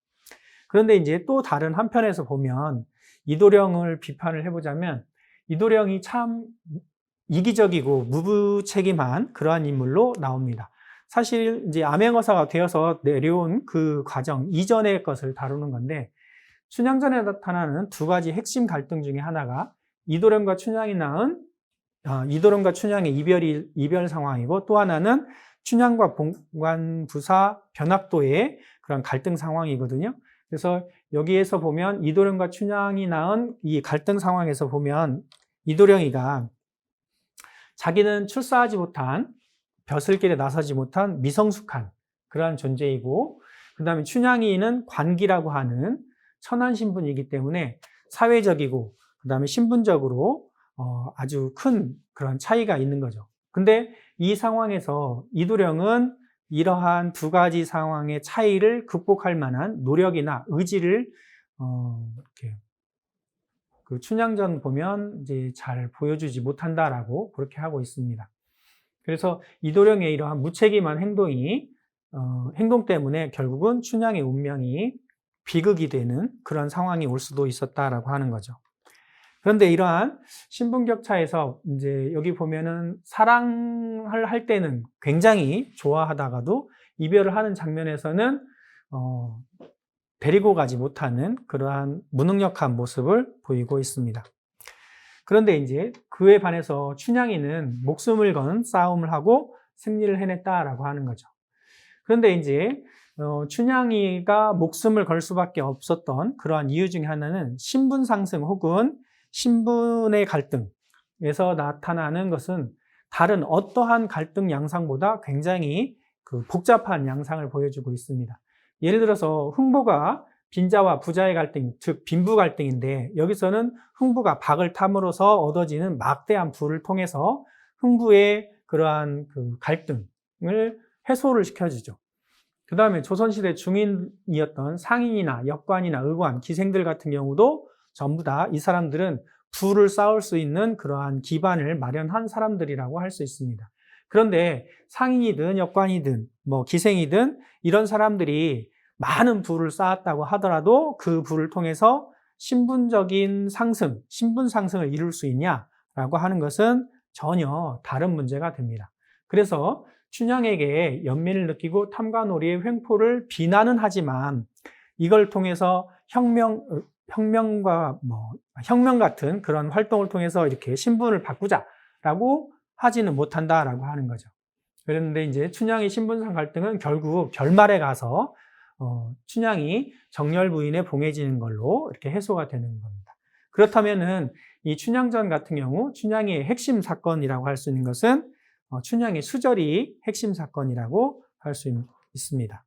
그런데 이제 또 다른 한편에서 보면 이도령을 비판을 해보자면 이도령이 참 이기적이고 무부책임한 그러한 인물로 나옵니다. 사실 이제 암행어사가 되어서 내려온 그 과정 이전의 것을 다루는 건데 춘향전에 나타나는 두 가지 핵심 갈등 중에 하나가 이도령과 춘향의 이별 상황이고 또 하나는 춘향과 봉관부사 변학도의 그런 갈등 상황이거든요. 그래서 여기에서 보면 이도령과 춘향이 낳은 이 갈등 상황에서 보면 이도령이가 자기는 출사하지 못한 벼슬길에 나서지 못한 미성숙한 그러한 존재이고 그 다음에 춘향이는 관기라고 하는 천한 신분이기 때문에 사회적이고 그 다음에 신분적으로 아주 큰 그런 차이가 있는 거죠. 근데 이 상황에서 이도령은 이러한 두 가지 상황의 차이를 극복할 만한 노력이나 의지를 이렇게 그 춘향전 보면 이제 잘 보여주지 못한다라고 그렇게 하고 있습니다. 그래서 이도령의 이러한 무책임한 행동 때문에 결국은 춘향의 운명이 비극이 되는 그런 상황이 올 수도 있었다라고 하는 거죠. 그런데 이러한 신분격차에서 이제 여기 보면은 사랑을 할 때는 굉장히 좋아하다가도 이별을 하는 장면에서는 데리고 가지 못하는 그러한 무능력한 모습을 보이고 있습니다. 그런데 이제 그에 반해서 춘향이는 목숨을 건 싸움을 하고 승리를 해냈다라고 하는 거죠. 그런데 이제 춘향이가 목숨을 걸 수밖에 없었던 그러한 이유 중에 하나는 신분 상승 혹은 신분의 갈등에서 나타나는 것은 다른 어떠한 갈등 양상보다 굉장히 그 복잡한 양상을 보여주고 있습니다. 예를 들어서 흥부가 빈자와 부자의 갈등, 즉 빈부 갈등인데 여기서는 흥부가 박을 탐으로써 얻어지는 막대한 부를 통해서 흥부의 그러한 그 갈등을 해소를 시켜주죠. 그 다음에 조선시대 중인이었던 상인이나 역관이나 의관, 기생들 같은 경우도 전부 다 이 사람들은 부를 쌓을 수 있는 그러한 기반을 마련한 사람들이라고 할 수 있습니다. 그런데 상인이든 역관이든 뭐 기생이든 이런 사람들이 많은 부를 쌓았다고 하더라도 그 부를 통해서 신분 상승을 이룰 수 있냐라고 하는 것은 전혀 다른 문제가 됩니다. 그래서 춘향에게 연민을 느끼고 탐관오리의 횡포를 비난은 하지만 이걸 통해서 혁명 같은 그런 활동을 통해서 이렇게 신분을 바꾸자라고 하지는 못한다라고 하는 거죠. 그런데 이제 춘향의 신분상 갈등은 결국 결말에 가서 춘향이 정열 부인에 봉해지는 걸로 이렇게 해소가 되는 겁니다. 그렇다면은 이 춘향전 같은 경우 춘향의 핵심 사건이라고 할 수 있는 것은 춘향의 수절이 핵심 사건이라고 할 수 있습니다.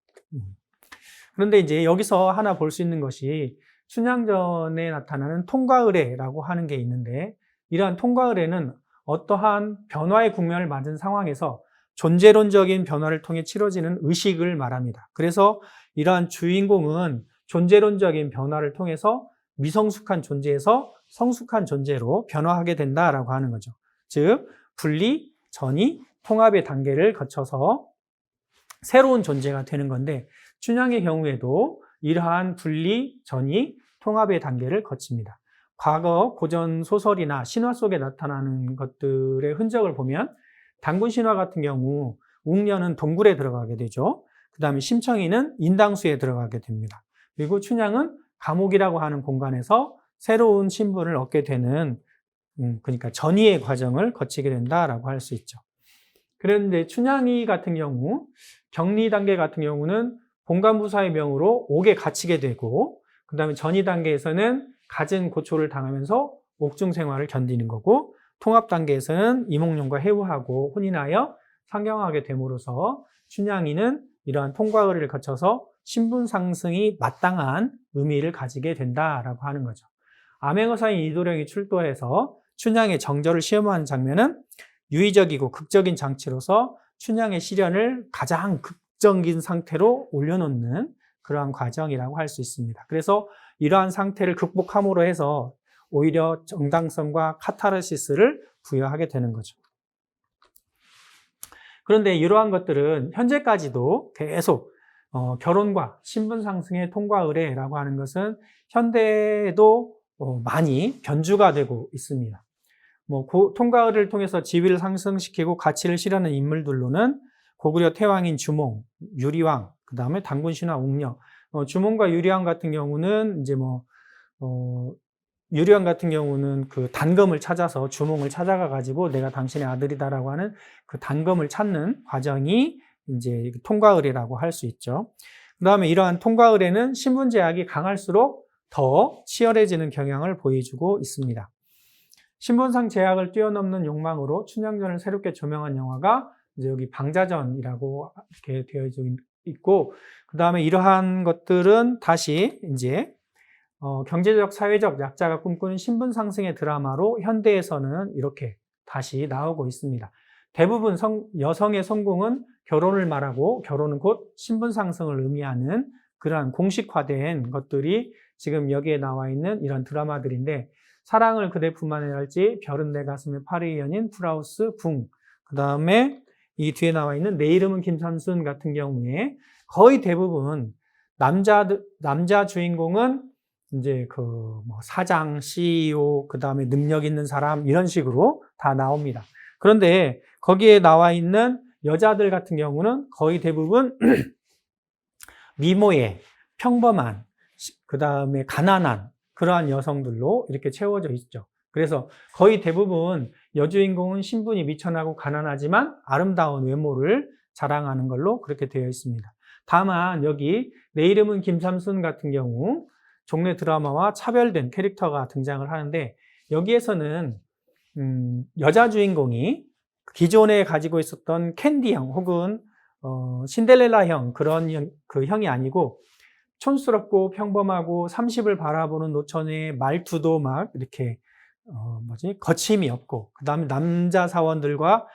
그런데 이제 여기서 하나 볼 수 있는 것이 춘향전에 나타나는 통과의례라고 하는 게 있는데 이러한 통과의례는 어떠한 변화의 국면을 맞은 상황에서 존재론적인 변화를 통해 치러지는 의식을 말합니다. 그래서 이러한 주인공은 존재론적인 변화를 통해서 미성숙한 존재에서 성숙한 존재로 변화하게 된다라고 하는 거죠. 즉 분리, 전이, 통합의 단계를 거쳐서 새로운 존재가 되는 건데 춘향의 경우에도 이러한 분리, 전이, 통합의 단계를 거칩니다. 과거 고전 소설이나 신화 속에 나타나는 것들의 흔적을 보면 단군 신화 같은 경우 웅녀는 동굴에 들어가게 되죠. 그 다음에 심청이는 인당수에 들어가게 됩니다. 그리고 춘향은 감옥이라고 하는 공간에서 새로운 신분을 얻게 되는 그러니까 전이의 과정을 거치게 된다라고 할 수 있죠. 그런데 춘향이 같은 경우 격리 단계 같은 경우는 본관부사의 명으로 옥에 갇히게 되고 그 다음에 전이 단계에서는 갖은 고초를 당하면서 옥중 생활을 견디는 거고 통합 단계에서는 이몽룡과 해우하고 혼인하여 상경하게 됨으로써 춘향이는 이러한 통과 의례를 거쳐서 신분 상승이 마땅한 의미를 가지게 된다라고 하는 거죠. 암행어사인 이도령이 출도해서 춘향의 정절을 시험하는 장면은 유의적이고 극적인 장치로서 춘향의 시련을 가장 극적인 상태로 올려놓는 그러한 과정이라고 할 수 있습니다. 그래서 이러한 상태를 극복함으로 해서 오히려 정당성과 카타르시스를 부여하게 되는 거죠. 그런데 이러한 것들은 현재까지도 계속 결혼과 신분 상승의 통과 의례라고 하는 것은 현대에도 많이 변주가 되고 있습니다. 통과 의례를 통해서 지위를 상승시키고 가치를 실현하는 인물들로는 고구려 태왕인 주몽, 유리왕, 그 다음에 단군신화 옥녀. 주몽과 유리왕 같은 경우는 이제 유리왕 같은 경우는 그 단검을 찾아서 주몽을 찾아가 가지고 내가 당신의 아들이다라고 하는 그 단검을 찾는 과정이 이제 통과 의례라고 할 수 있죠. 그 다음에 이러한 통과 의례는 신분 제약이 강할수록 더 치열해지는 경향을 보여주고 있습니다. 신분상 제약을 뛰어넘는 욕망으로 춘향전을 새롭게 조명한 영화가 이제 여기 방자전이라고 이렇게 되어 있고, 그 다음에 이러한 것들은 다시 이제 경제적, 사회적 약자가 꿈꾸는 신분 상승의 드라마로 현대에서는 이렇게 다시 나오고 있습니다. 대부분 여성의 성공은 결혼을 말하고 결혼은 곧 신분 상승을 의미하는 그러한 공식화된 것들이 지금 여기에 나와 있는 이런 드라마들인데, 사랑을 그대 품 안에 할지, 별은 내 가슴에 파리의 연인, 풀하우스, 붕, 그 다음에 이 뒤에 나와 있는 내 이름은 김삼순 같은 경우에 거의 대부분 남자 주인공은 이제 사장, CEO, 그 다음에 능력 있는 사람 이런 식으로 다 나옵니다. 그런데 거기에 나와 있는 여자들 같은 경우는 거의 대부분 미모에 평범한, 그 다음에 가난한 그러한 여성들로 이렇게 채워져 있죠. 그래서 거의 대부분 여주인공은 신분이 미천하고 가난하지만 아름다운 외모를 자랑하는 걸로 그렇게 되어 있습니다. 다만 여기 내 이름은 김삼순 같은 경우 종래 드라마와 차별된 캐릭터가 등장을 하는데, 여기에서는 여자 주인공이 기존에 가지고 있었던 캔디형 혹은 신데렐라형 그런 그 형이 아니고 촌스럽고 평범하고 30을 바라보는 노처녀의 말투도 막 이렇게 거침이 없고, 그 다음에 남자 사원들과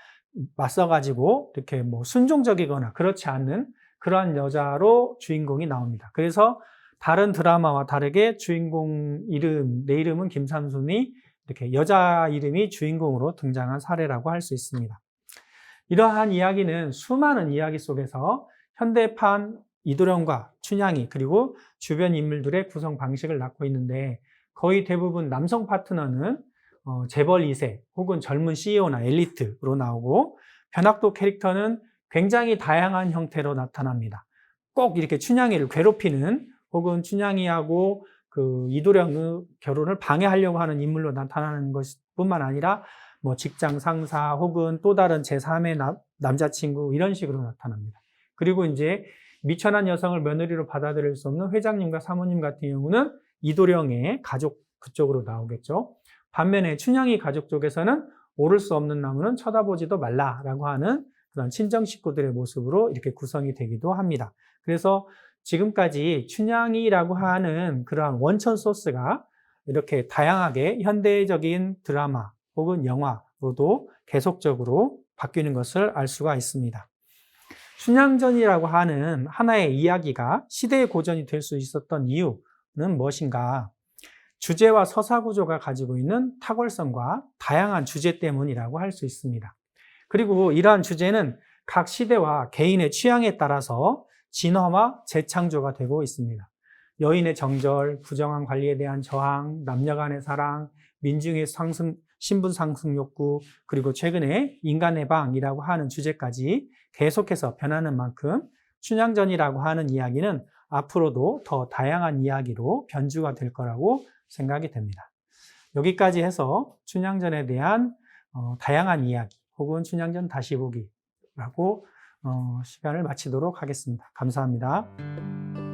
맞서가지고 이렇게 순종적이거나 그렇지 않은 그러한 여자로 주인공이 나옵니다. 그래서 다른 드라마와 다르게 주인공 이름, 내 이름은 김삼순이 이렇게 여자 이름이 주인공으로 등장한 사례라고 할 수 있습니다. 이러한 이야기는 수많은 이야기 속에서 현대판 이도령과 춘향이 그리고 주변 인물들의 구성 방식을 낳고 있는데, 거의 대부분 남성 파트너는 재벌 2세 혹은 젊은 CEO나 엘리트로 나오고, 변학도 캐릭터는 굉장히 다양한 형태로 나타납니다. 꼭 이렇게 춘향이를 괴롭히는 혹은 춘향이하고 그 이도령의 결혼을 방해하려고 하는 인물로 나타나는 것뿐만 아니라 직장 상사 혹은 또 다른 제3의 남자친구 이런 식으로 나타납니다. 그리고 이제 미천한 여성을 며느리로 받아들일 수 없는 회장님과 사모님 같은 경우는 이도령의 가족 그쪽으로 나오겠죠. 반면에 춘향이 가족 쪽에서는 오를 수 없는 나무는 쳐다보지도 말라라고 하는 그런 친정 식구들의 모습으로 이렇게 구성이 되기도 합니다. 그래서 지금까지 춘향이라고 하는 그러한 원천 소스가 이렇게 다양하게 현대적인 드라마 혹은 영화로도 계속적으로 바뀌는 것을 알 수가 있습니다. 춘향전이라고 하는 하나의 이야기가 시대의 고전이 될 수 있었던 이유는 무엇인가? 주제와 서사 구조가 가지고 있는 탁월성과 다양한 주제 때문이라고 할 수 있습니다. 그리고 이러한 주제는 각 시대와 개인의 취향에 따라서 진화와 재창조가 되고 있습니다. 여인의 정절, 부정한 관리에 대한 저항, 남녀 간의 사랑, 민중의 신분 상승 욕구, 그리고 최근에 인간 해방이라고 하는 주제까지 계속해서 변하는 만큼 춘향전이라고 하는 이야기는 앞으로도 더 다양한 이야기로 변주가 될 거라고 생각이 됩니다. 여기까지 해서 춘향전에 대한 다양한 이야기 혹은 춘향전 다시 보기라고 시간을 마치도록 하겠습니다. 감사합니다.